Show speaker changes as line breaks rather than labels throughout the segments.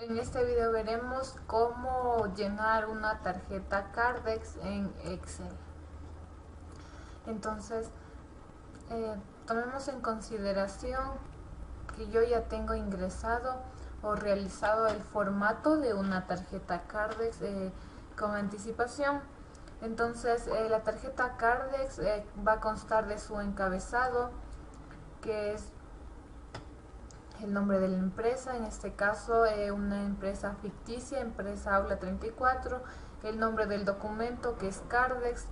En este video veremos cómo llenar una tarjeta Cardex en Excel. Entonces, tomemos en consideración que yo ya tengo ingresado o realizado el formato de una tarjeta Cardex con anticipación. Entonces, la tarjeta Cardex va a constar de su encabezado, que es el nombre de la empresa, en este caso una empresa ficticia, empresa Aula 34, el nombre del documento que es Cardex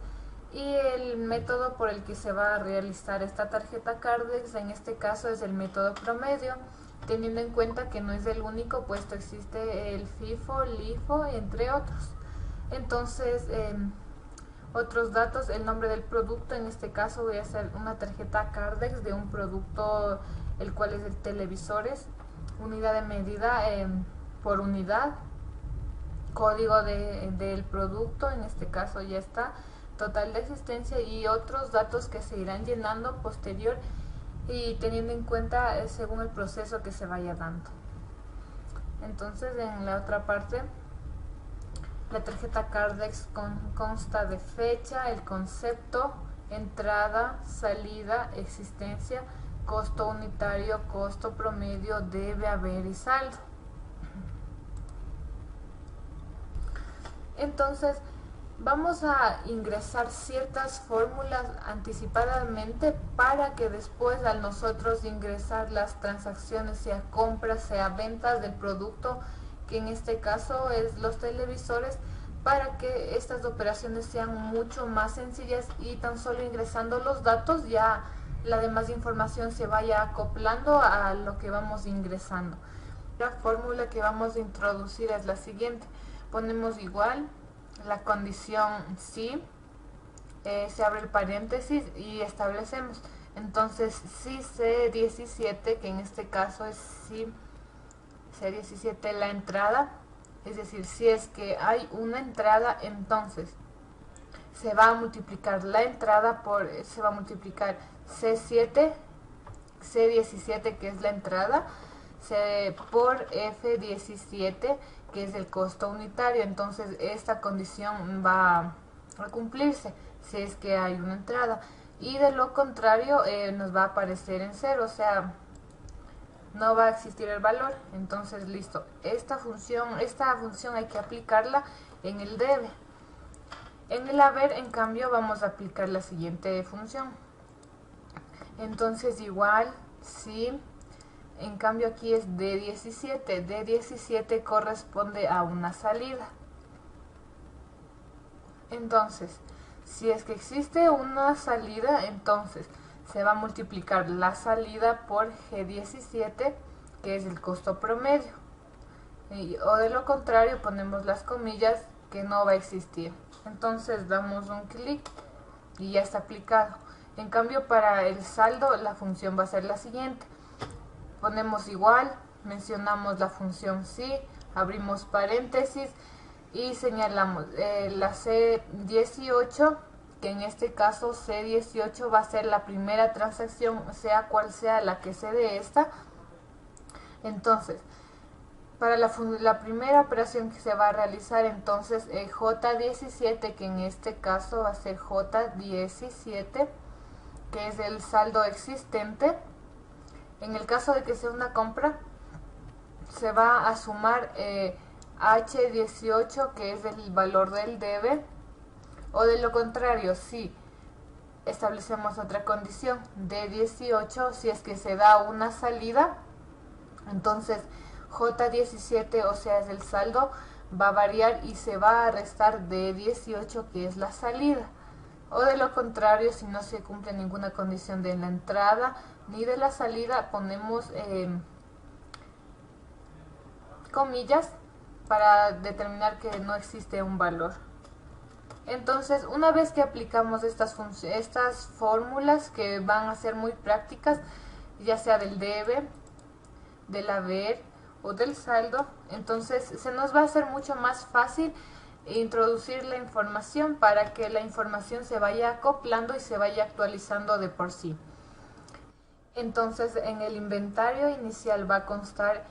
y el método por el que se va a realizar esta tarjeta Cardex, en este caso es el método promedio, teniendo en cuenta que no es el único, puesto existe el FIFO, LIFO, entre otros. Entonces, otros datos, el nombre del producto, en este caso voy a hacer una tarjeta Cardex de un producto el cual es de televisores, unidad de medida por unidad, código del producto, en este caso ya está, total de existencia y otros datos que se irán llenando posterior y teniendo en cuenta según el proceso que se vaya dando. Entonces, en la otra parte, la tarjeta Cardex consta de fecha, el concepto, entrada, salida, existencia, costo unitario, costo promedio, debe haber y saldo. Entonces, vamos a ingresar ciertas fórmulas anticipadamente para que después, al nosotros ingresar las transacciones, sea compras, sea ventas del producto, que en este caso es los televisores, para que estas operaciones sean mucho más sencillas y tan solo ingresando los datos ya la demás información se vaya acoplando a lo que vamos ingresando. La fórmula que vamos a introducir es la siguiente: ponemos igual la condición si, se abre el paréntesis y establecemos entonces si C17, que en este caso es si C17 la entrada, es decir, si es que hay una entrada, entonces se va a multiplicar la entrada por, se va a multiplicar C7, C17 que es la entrada, por F17 que es el costo unitario. Entonces esta condición va a cumplirse si es que hay una entrada, y de lo contrario nos va a aparecer en cero, o sea, no va a existir el valor. Entonces listo, esta función hay que aplicarla en el debe. En el haber, en cambio, vamos a aplicar la siguiente función. Entonces igual si, en cambio aquí es D17, D17 corresponde a una salida. Entonces, si es que existe una salida, entonces se va a multiplicar la salida por G17, que es el costo promedio. O de lo contrario, ponemos las comillas, que no va a existir. Entonces damos un clic y ya está aplicado. En cambio, para el saldo la función va a ser la siguiente: ponemos igual, mencionamos la función si, abrimos paréntesis y señalamos la C18, que en este caso C18 va a ser la primera transacción, sea cual sea la que se dé esta. Entonces, para la primera operación que se va a realizar, entonces J17, que en este caso va a ser J17, que es el saldo existente. En el caso de que sea una compra, se va a sumar H18, que es el valor del debe, o de lo contrario, si establecemos otra condición, D18, si es que se da una salida, entonces J17, o sea, es el saldo, va a variar y se va a restar de 18, que es la salida. O de lo contrario, si no se cumple ninguna condición de la entrada ni de la salida, ponemos comillas para determinar que no existe un valor. Entonces, una vez que aplicamos estas fórmulas, que van a ser muy prácticas, ya sea del debe, del haber o del saldo, entonces se nos va a hacer mucho más fácil introducir la información para que la información se vaya acoplando y se vaya actualizando de por sí. Entonces, en el inventario inicial va a constar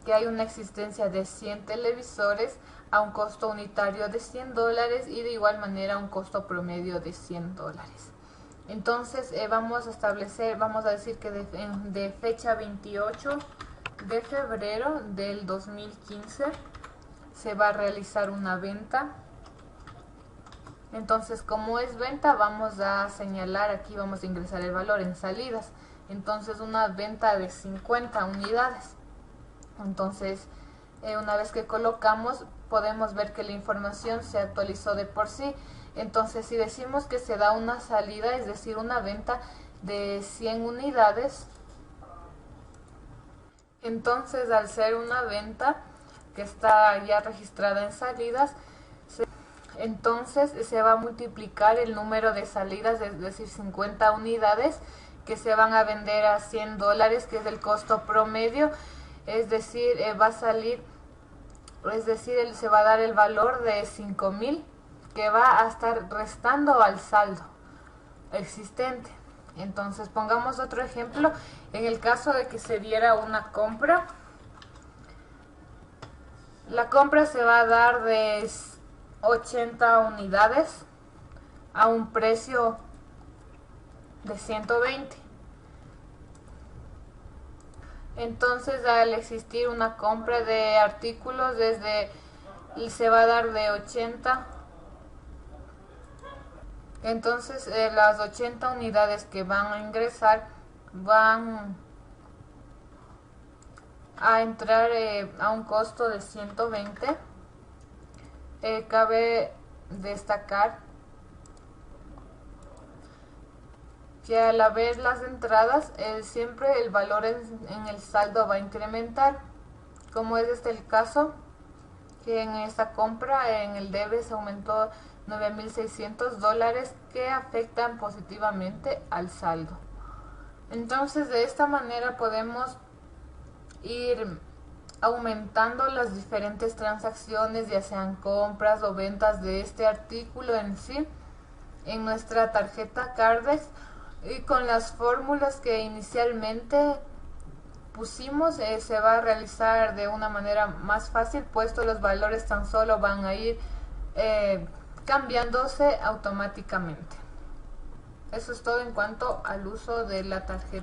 que hay una existencia de 100 televisores a un costo unitario de $100 y de igual manera un costo promedio de $100. Entonces vamos a establecer, vamos a decir que de fecha 28 de febrero del 2015 se va a realizar una venta. Entonces, como es venta, vamos a señalar aquí, vamos a ingresar el valor en salidas. Entonces, una venta de 50 unidades. Entonces, una vez que colocamos, podemos ver que la información se actualizó de por sí. Entonces, si decimos que se da una salida, es decir, una venta de 100 unidades, entonces al ser una venta que está ya registrada en salidas, entonces se va a multiplicar el número de salidas, es decir, 50 unidades que se van a vender a $100, que es el costo promedio, es decir, va a salir, es decir, se va a dar el valor de 5.000 que va a estar restando al saldo existente. Entonces pongamos otro ejemplo, en el caso de que se diera una compra, la compra se va a dar de 80 unidades a un precio de 120. Entonces, al existir una compra de artículos se va a dar de 80. Entonces, las 80 unidades que van a ingresar van a entrar a un costo de 120. Cabe destacar que al haber las entradas, siempre el valor en el saldo va a incrementar, como es el caso, que en esta compra en el debe se aumentó $9.600 que afectan positivamente al saldo. Entonces, de esta manera podemos ir aumentando las diferentes transacciones, ya sean compras o ventas de este artículo en sí, en nuestra tarjeta Cardex, y con las fórmulas que inicialmente pusimos se va a realizar de una manera más fácil, puesto los valores tan solo van a ir cambiándose automáticamente. Eso es todo en cuanto al uso de la tarjeta.